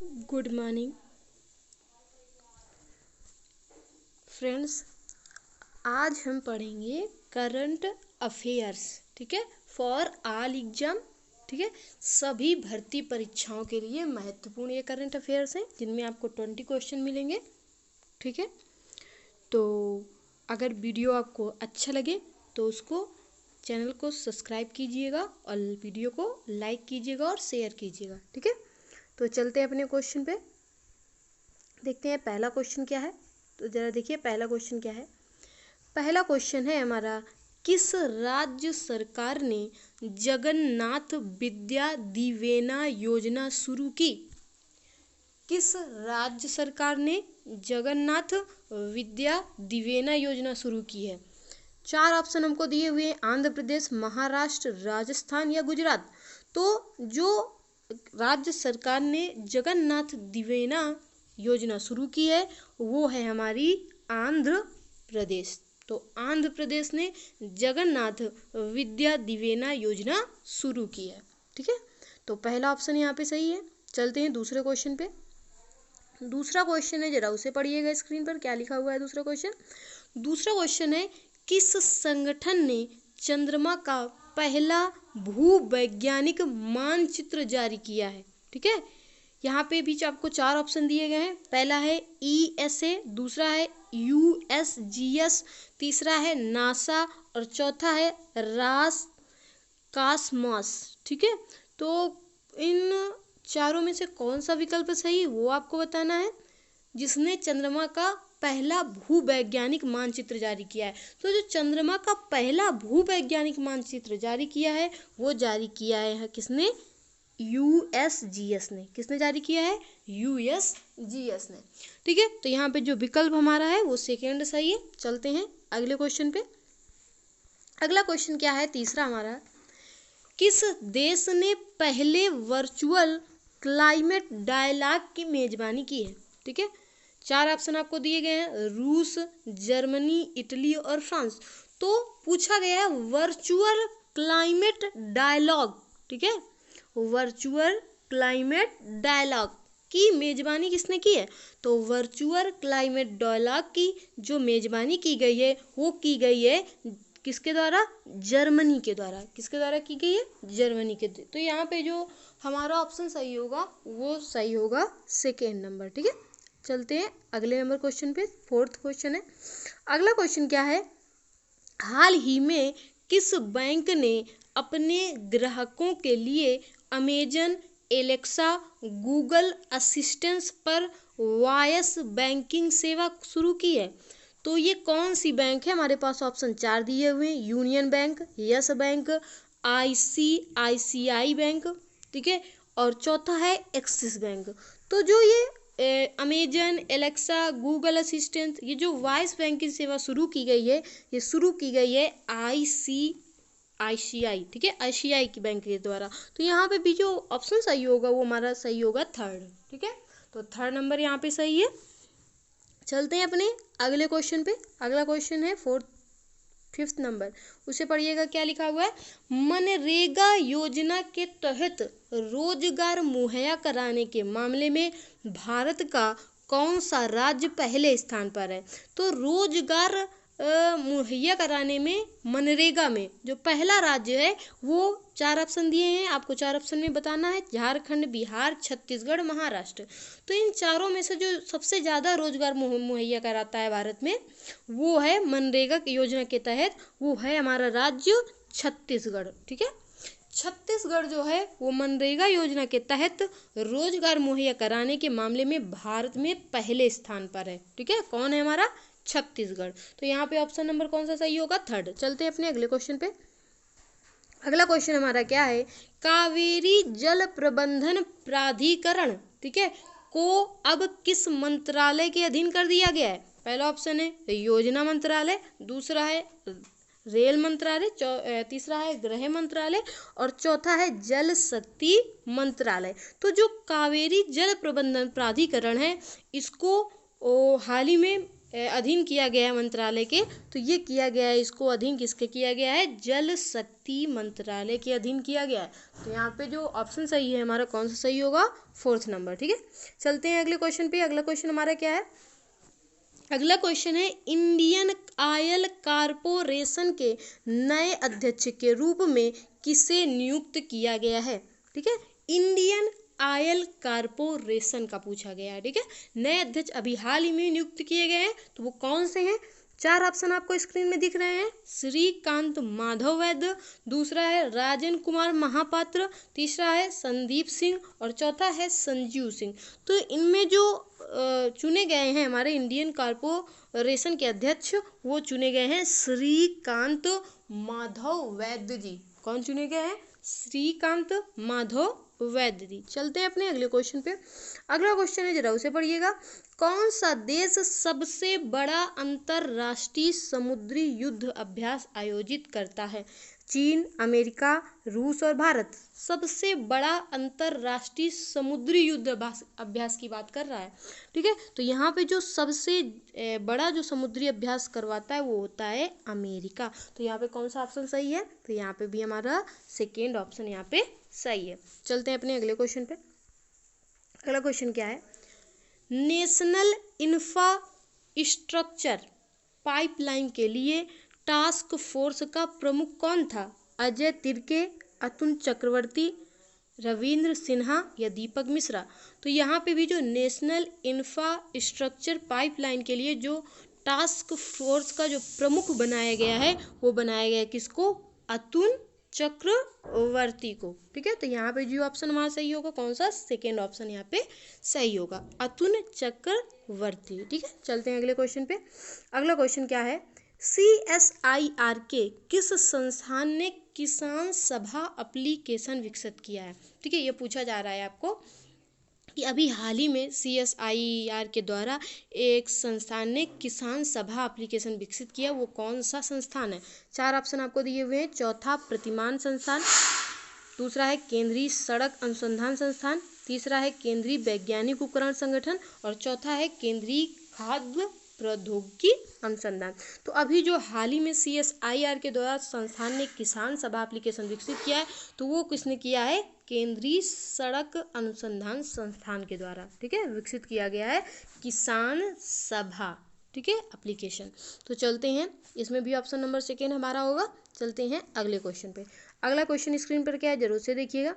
Good morning friends. आज हम पढ़ेंगे करंट अफेयर्स। ठीक है, फॉर ऑल एग्जाम। ठीक है, सभी भर्ती परीक्षाओं के लिए महत्वपूर्ण ये करंट अफेयर्स हैं जिनमें आपको 20 क्वेश्चन मिलेंगे। ठीक है, तो अगर वीडियो आपको अच्छा लगे तो उसको चैनल को सब्सक्राइब कीजिएगा और वीडियो को लाइक कीजिएगा और शेयर कीजिएगा। ठीक है, तो चलते हैं अपने क्वेश्चन पे। देखते हैं पहला क्वेश्चन क्या है। तो जरा देखिए पहला क्वेश्चन क्या है। पहला क्वेश्चन है हमारा, किस राज्य सरकार ने जगन्नाथ विद्या दिवेना योजना शुरू की? किस राज्य सरकार ने जगन्नाथ विद्या दिवेना योजना शुरू की है? 4 ऑप्शन हमको दिए हुए हैं, आंध्र प्रदेश, महाराष्ट्र, राजस्थान या गुजरात। तो जो राज्य सरकार ने जगन्नाथ दिवेना योजना शुरू की है वो है हमारी आंध्र प्रदेश। तो आंध्र प्रदेश ने जगन्नाथ विद्या दिवेना योजना शुरू की है। ठीक है, तो पहला ऑप्शन यहाँ पे सही है। चलते हैं दूसरे क्वेश्चन पे। दूसरा क्वेश्चन है, जरा उसे पढ़िएगा स्क्रीन पर, क्या लिखा हुआ है दूसरा क्वेश्चन। दूसरा क्वेश्चन है, किस संगठन ने चंद्रमा का पहला भूवैज्ञानिक मानचित्र जारी किया है? ठीक है, यहाँ पे बीच आपको 4 ऑप्शन दिए गए हैं। पहला है ESA, दूसरा है USGS, तीसरा है नासा और चौथा है रासकासमॉस। ठीक है, तो इन चारों में से कौन सा विकल्प सही वो आपको बताना है, जिसने चंद्रमा का पहला भूवैज्ञानिक मानचित्र जारी किया है। तो जो चंद्रमा का पहला भूवैज्ञानिक मानचित्र जारी किया है वो जारी किया है किसने? USGS ने। किसने जारी किया है? USGS ने। ठीक है, तो यहाँ पे जो विकल्प हमारा है वो सेकेंड सही है। चलते हैं अगले क्वेश्चन पे। अगला क्वेश्चन क्या है, तीसरा हमारा, किस देश ने पहले वर्चुअल क्लाइमेट डायलॉग की मेजबानी की है? ठीक है, 4 ऑप्शन आपको दिए गए हैं, रूस, जर्मनी, इटली और फ्रांस। तो पूछा गया है वर्चुअल क्लाइमेट डायलॉग। ठीक है, वर्चुअल क्लाइमेट डायलॉग की मेजबानी किसने की है? तो वर्चुअल क्लाइमेट डायलॉग की जो मेजबानी की गई है वो की गई है किसके द्वारा? जर्मनी के द्वारा। किसके द्वारा की गई है? जर्मनी के। तो यहाँ पे जो हमारा ऑप्शन सही होगा वो सही होगा सेकेंड नंबर। ठीक है, चलते हैं अगले नंबर क्वेश्चन पे। फोर्थ क्वेश्चन है। अगला क्वेश्चन क्या है, हाल ही में किस बैंक ने अपने ग्राहकों के लिए अमेजन एलेक्सा गूगल असिस्टेंस पर वॉइस बैंकिंग सेवा शुरू की है? तो ये कौन सी बैंक है? हमारे पास ऑप्शन 4 दिए हुए हैं, union bank, yes bank, ICICI bank, ठीक है, और चौथा है एक्सिस बैंक। तो जो ये अमेजन एलेक्सा गूगल असिस्टेंट, ये जो वॉइस बैंकिंग सेवा शुरू की गई है ये शुरू की गई है ICICI, ठीक है, ICICI की बैंक के द्वारा। तो यहाँ पे भी जो ऑप्शन सही होगा वो हमारा सही होगा थर्ड। ठीक है, तो थर्ड नंबर यहाँ पे सही है। चलते हैं अपने अगले क्वेश्चन पे। अगला क्वेश्चन है फिफ्थ नंबर, उसे पढ़िएगा, क्या लिखा हुआ है। मनरेगा योजना के तहत रोजगार मुहैया कराने के मामले में भारत का कौन सा राज्य पहले स्थान पर है? तो रोजगार मुहैया कराने में मनरेगा में जो पहला राज्य है वो 4 ऑप्शन दिए हैं आपको। 4 ऑप्शन में बताना है, झारखंड, बिहार, छत्तीसगढ़, महाराष्ट्र। तो इन चारों में से जो सबसे ज़्यादा रोजगार मुहैया कराता है भारत में वो है मनरेगा की योजना के तहत, वो है हमारा राज्य छत्तीसगढ़। ठीक है, छत्तीसगढ़ जो है वो मनरेगा योजना के तहत रोजगार मुहैया कराने के मामले में भारत में पहले स्थान पर है। ठीक है, कौन है हमारा? छत्तीसगढ़। तो यहाँ पे ऑप्शन नंबर कौन सा सही होगा? थर्ड। चलते हैं अपने अगले क्वेश्चन पे। अगला क्वेश्चन हमारा क्या है, कावेरी जल प्रबंधन प्राधिकरण, ठीक है, को अब किस मंत्रालय के अधीन कर दिया गया है? पहला ऑप्शन है योजना मंत्रालय, दूसरा है रेल मंत्रालय, तीसरा है गृह मंत्रालय और चौथा है जल शक्ति मंत्रालय। तो जो कावेरी जल प्रबंधन प्राधिकरण है इसको हाल ही में अधीन किया गया है मंत्रालय के, तो ये किया गया है, इसको अधीन किसके किया गया है, जल शक्ति मंत्रालय के अधीन किया गया है। तो यहाँ पे जो ऑप्शन सही है हमारा कौन सा सही होगा, 4th नंबर। ठीक है, चलते हैं अगले क्वेश्चन पे। अगला क्वेश्चन हमारा क्या है, अगला क्वेश्चन है इंडियन ऑयल कारपोरेशन के नए अध्यक्ष के रूप में किसे नियुक्त किया गया है। ठीक है, इंडियन ऑयल कारपोरेशन का पूछा गया है। ठीक है, नए अध्यक्ष अभी हाल ही में नियुक्त किए गए हैं, तो वो कौन से हैं। 4 ऑप्शन आपको स्क्रीन में दिख रहे हैं। श्रीकांत माधव वैद्य, दूसरा है राजन कुमार महापात्र, तीसरा है संदीप सिंह और चौथा है संजीव सिंह। तो इनमें जो चुने गए हैं हमारे इंडियन कारपोरेशन के अध्यक्ष, वो चुने गए हैं श्रीकांत माधव वैद्य जी। कौन चुने गए हैं, श्रीकांत माधव वैद्य जी। चलते हैं अपने अगले क्वेश्चन पे। अगला क्वेश्चन है, जरा उसे पढ़िएगा। कौन सा देश सबसे बड़ा अंतरराष्ट्रीय समुद्री युद्ध अभ्यास आयोजित करता है। चीन, अमेरिका, रूस और भारत सबसे बड़ा अंतरराष्ट्रीय समुद्री युद्ध अभ्यास की बात कर रहा है। ठीक है, तो यहाँ पे जो सबसे बड़ा जो समुद्री अभ्यास करवाता है वो होता है अमेरिका। तो यहाँ पे कौन सा ऑप्शन सही है, तो यहाँ पे भी हमारा 2nd ऑप्शन यहाँ पे सही है। चलते हैं अपने अगले क्वेश्चन पे। अगला क्वेश्चन क्या है, नेशनल इंफ्रास्ट्रक्चर पाइपलाइन के लिए टास्क फोर्स का प्रमुख कौन था। अजय तिर्के, अतुल चक्रवर्ती, रविंद्र सिन्हा या दीपक मिश्रा। तो यहाँ पे भी जो नेशनल इंफ्रास्ट्रक्चर पाइपलाइन के लिए जो टास्क फोर्स का जो प्रमुख बनाया गया है, वो बनाया गया है किसको, अतुल चक्रवर्ती को। ठीक है, तो यहाँ पे जो ऑप्शन हमारा सही होगा कौन सा, 2nd ऑप्शन यहाँ पे सही होगा, अतुल चक्रवर्ती। ठीक है, चलते हैं अगले क्वेश्चन पे। अगला क्वेश्चन क्या है, CSIR के किस संस्थान ने किसान सभा एप्लीकेशन विकसित किया है। ठीक है, ये पूछा जा रहा है आपको कि अभी हाल ही में CSIR के द्वारा एक संस्थान ने किसान सभा एप्लीकेशन विकसित किया, वो कौन सा संस्थान है। 4 ऑप्शन आपको दिए हुए हैं। चौथा प्रतिमान संस्थान, दूसरा है केंद्रीय सड़क अनुसंधान संस्थान, तीसरा है केंद्रीय वैज्ञानिक उपकरण संगठन और चौथा है केंद्रीय खाद्य प्रौद्योगिकी अनुसंधान। तो अभी जो हाल ही में CSIR के द्वारा संस्थान ने किसान सभा एप्लीकेशन विकसित किया है, तो वो किसने किया है, केंद्रीय सड़क अनुसंधान संस्थान के द्वारा। ठीक है, विकसित किया गया है किसान सभा, ठीक है, एप्लीकेशन। तो चलते हैं, इसमें भी ऑप्शन नंबर 2nd हमारा होगा। चलते हैं अगले क्वेश्चन पे। अगला क्वेश्चन स्क्रीन पर क्या है, जरूर से देखिएगा।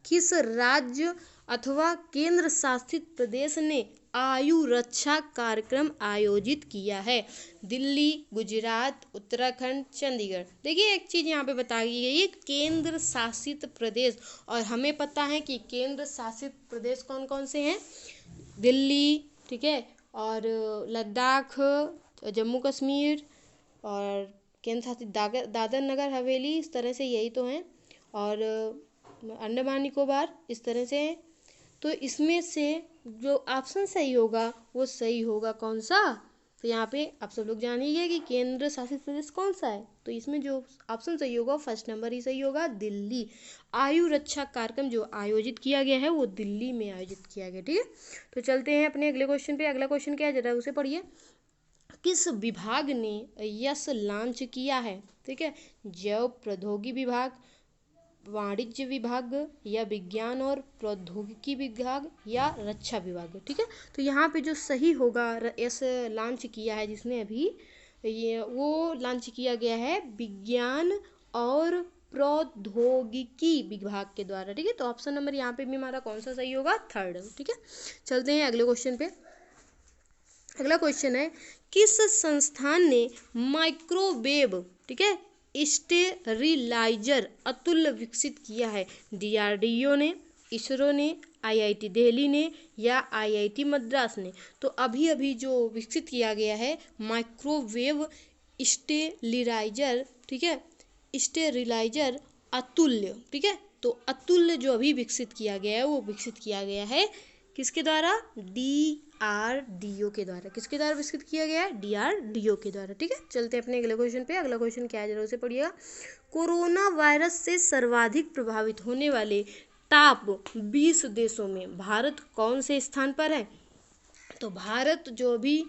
किस राज्य अथवा केंद्र शासित प्रदेश ने आयु रक्षा कार्यक्रम आयोजित किया है। दिल्ली, गुजरात, उत्तराखंड, चंडीगढ़। देखिए एक चीज़ यहाँ पे बताई गई है, केंद्र शासित प्रदेश, और हमें पता है कि केंद्र शासित प्रदेश कौन कौन से हैं, दिल्ली, ठीक है, और लद्दाख, जम्मू कश्मीर और केंद्र शासित दादर नगर हवेली, इस तरह से यही तो हैं, और अंडमान निकोबार, इस तरह से हैं। तो इसमें से जो ऑप्शन सही होगा वो सही होगा कौन सा, तो यहाँ पे आप सब लोग जानिए कि केंद्र शासित प्रदेश कौन सा है, तो इसमें जो ऑप्शन सही होगा 1st नंबर ही सही होगा, दिल्ली। आयु रक्षा कार्यक्रम जो आयोजित किया गया है वो दिल्ली में आयोजित किया गया। ठीक है, तो चलते हैं अपने अगले क्वेश्चन पे। अगला क्वेश्चन क्या है, जरा उसे पढ़िए। किस विभाग ने यस लॉन्च किया है। ठीक है, जैव प्रौद्योगिकी विभाग, वाणिज्य विभाग या विज्ञान और प्रौद्योगिकी विभाग या रक्षा विभाग। ठीक है, तो यहाँ पे जो सही होगा, एस लॉन्च किया है जिसने अभी, ये वो लॉन्च किया गया है विज्ञान और प्रौद्योगिकी विभाग के द्वारा। ठीक है, तो ऑप्शन नंबर यहाँ पे भी हमारा कौन सा सही होगा, 3rd। ठीक है, चलते हैं अगले क्वेश्चन पे। अगला क्वेश्चन है, किस संस्थान ने माइक्रोवेव, ठीक है, स्टेरिलाइजर अतुल्य विकसित किया है। DRDO ने, इसरो ने, IIT दिल्ली ने या IIT मद्रास ने। तो अभी अभी जो विकसित किया गया है माइक्रोवेव स्टेरिलाइजर, ठीक है, स्टेरिलाइजर अतुल्य। ठीक है, तो अतुल्य जो अभी विकसित किया गया है वो विकसित किया गया है किसके द्वारा, DRDO के द्वारा। किसके द्वारा विकसित किया गया है, DRDO के द्वारा। ठीक है, चलते हैं अपने अगले क्वेश्चन पे। अगला क्वेश्चन क्या है, जरा उसे पढ़िएगा। कोरोना वायरस से सर्वाधिक प्रभावित होने वाले टॉप 20 देशों में भारत कौन से स्थान पर है। तो भारत जो अभी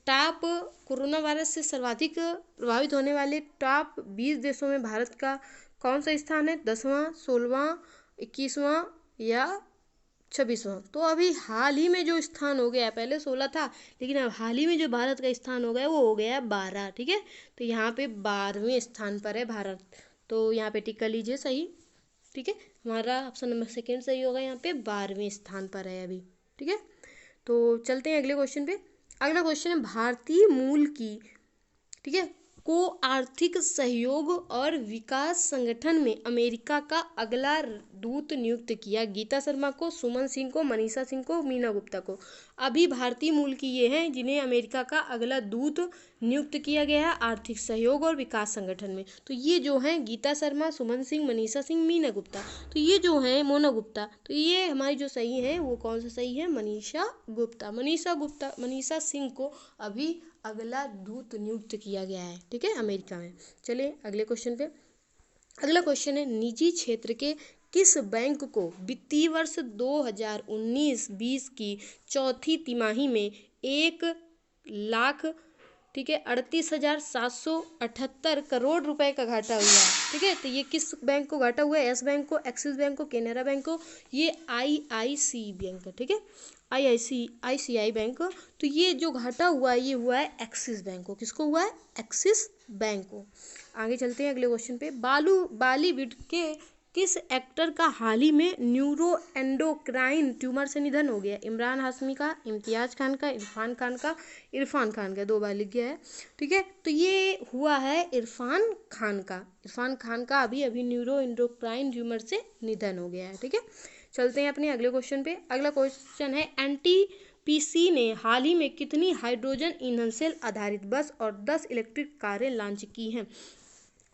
टॉप कोरोना वायरस से सर्वाधिक प्रभावित होने वाले टॉप 20 देशों में भारत का कौन सा स्थान है? 10वां, 16वां, 21वां या 26वां? तो अभी हाल ही में जो स्थान हो गया, पहले 16 था लेकिन अब हाल ही में जो भारत का स्थान हो गया वो हो गया 12, ठीक है। तो यहाँ पे 12वें स्थान पर है भारत, तो यहाँ पे टिक कर लीजिए सही, ठीक है। हमारा ऑप्शन नंबर सेकेंड सही होगा, यहाँ पे 12वें स्थान पर है अभी, ठीक है। तो चलते हैं अगले क्वेश्चन पे। अगला क्वेश्चन है भारतीय मूल की, ठीक है, को आर्थिक सहयोग और विकास संगठन में अमेरिका का अगला दूत नियुक्त किया। गीता शर्मा को, सुमन सिंह को, मनीषा सिंह को, मीना गुप्ता को। अभी भारतीय मूल की ये हैं जिन्हें अमेरिका का अगला दूत नियुक्त किया गया है आर्थिक सहयोग और विकास संगठन में। तो ये जो हैं गीता शर्मा, सुमन सिंह, मनीषा सिंह, मीना गुप्ता। तो ये जो हैं मोना गुप्ता, तो ये हमारी जो सही है वो कौन सा सही है? मनीषा गुप्ता। मनीषा सिंह को अभी अगला दूत नियुक्त किया गया है, ठीक है, अमेरिका में। चलिए अगले क्वेश्चन पे। अगला क्वेश्चन है निजी क्षेत्र के किस बैंक को वित्तीय वर्ष 2019-20 की चौथी तिमाही में 1 लाख, ठीक है, 38,778 करोड़ रुपए का घाटा हुआ है, ठीक है। तो ये किस बैंक को घाटा हुआ है? यस बैंक को, एक्सिस बैंक को, केनरा बैंक को, ये IIC बैंक, ठीक है, ICICI बैंक। तो ये जो घाटा हुआ है ये हुआ है एक्सिस बैंक को। किसको हुआ है? एक्सिस बैंक को। आगे चलते हैं अगले क्वेश्चन पे। बॉलीवुड के किस एक्टर का हाल ही में न्यूरो एंडोक्राइन ट्यूमर से निधन हो गया? इमरान हाशमी का, इम्तियाज खान का, इरफान खान का 2 बार लिख गया है, ठीक है। तो ये हुआ है इरफान खान का अभी न्यूरो एंडोक्राइन ट्यूमर से निधन हो गया है, ठीक है। चलते हैं अपने अगले क्वेश्चन पे। अगला क्वेश्चन है NTPC ने हाल ही में कितनी हाइड्रोजन ईंधन सेल आधारित बस और 10 इलेक्ट्रिक कारें लॉन्च की हैं?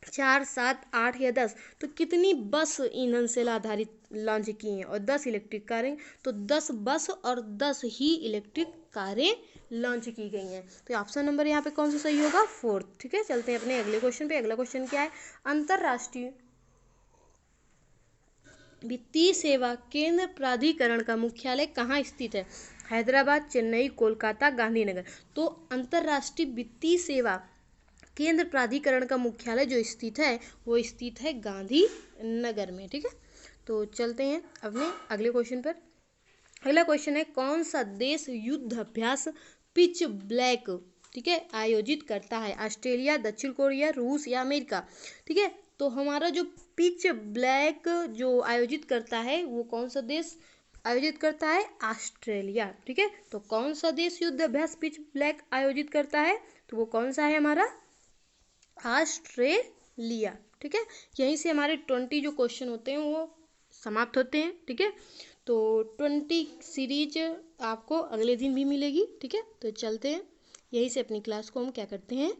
4, 7, 8 या 10? तो कितनी बस ईंधन सेल आधारित लॉन्च की हैं और 10 इलेक्ट्रिक कारें? तो 10 बस और 10 ही इलेक्ट्रिक कारें लॉन्च की गई हैं। तो ऑप्शन नंबर यहाँ पे कौन सा सही होगा? 4, ठीक है। चलते हैं अपने अगले क्वेश्चन पे। अगला क्वेश्चन क्या है? अंतरराष्ट्रीय वित्तीय सेवा केंद्र प्राधिकरण का मुख्यालय कहाँ स्थित है? हैदराबाद, चेन्नई, कोलकाता, गांधीनगर। तो अंतरराष्ट्रीय वित्तीय सेवा केंद्र प्राधिकरण का मुख्यालय जो स्थित है वो स्थित है गांधीनगर में, ठीक है। तो चलते हैं अपने अगले क्वेश्चन पर। अगला क्वेश्चन है कौन सा देश युद्ध अभ्यास पिच ब्लैक, ठीक है, आयोजित करता है? ऑस्ट्रेलिया, दक्षिण कोरिया, रूस या अमेरिका, ठीक है। तो हमारा जो पिच ब्लैक जो आयोजित करता है वो कौन सा देश आयोजित करता है? ऑस्ट्रेलिया, ठीक है। तो कौन सा देश युद्ध अभ्यास पिच ब्लैक आयोजित करता है? तो वो कौन सा है हमारा? ऑस्ट्रेलिया, ठीक है। यहीं से हमारे 20 जो क्वेश्चन होते हैं वो समाप्त होते हैं, ठीक है। तो 20 सीरीज आपको अगले दिन भी मिलेगी, ठीक है। तो चलते हैं, यहीं से अपनी क्लास को हम क्या करते हैं